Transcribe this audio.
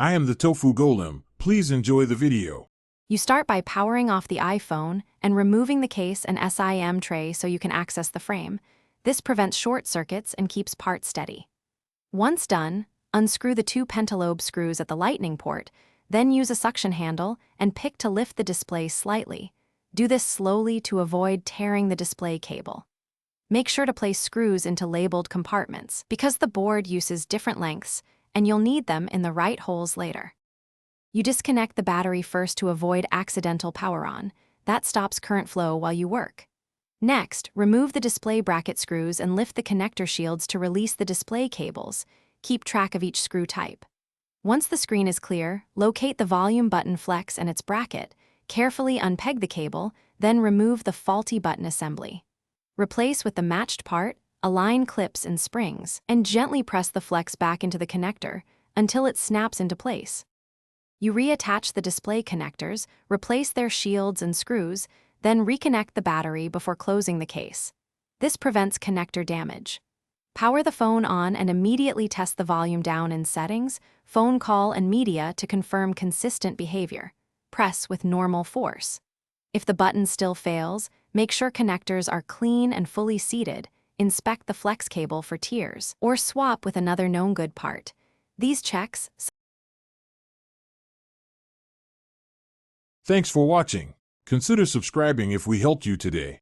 I am the Tofu Golem. Please enjoy the video. You start by powering off the iPhone and removing the case and SIM tray so you can access the frame. This prevents short circuits and keeps parts steady. Once done, unscrew the 2 pentalobe screws at the lightning port, then use a suction handle and pick to lift the display slightly. Do this slowly to avoid tearing the display cable. Make sure to place screws into labeled compartments because the board uses different lengths and you'll need them in the right holes later. You disconnect the battery first to avoid accidental power on. That stops current flow while you work. Next, remove the display bracket screws and lift the connector shields to release the display cables. Keep track of each screw type. Once the screen is clear, locate the volume button flex and its bracket, carefully unpeg the cable, then remove the faulty button assembly. Replace with the matched part, align clips and springs, and gently press the flex back into the connector until it snaps into place. You reattach the display connectors, replace their shields and screws, then reconnect the battery before closing the case. This prevents connector damage. Power the phone on and immediately test the volume down in settings, phone call, and media to confirm consistent behavior. Press with normal force. If the button still fails, make sure connectors are clean and fully seated, inspect the flex cable for tears, or swap with another known good part. These checks. Thanks for watching. Consider subscribing if we helped you today.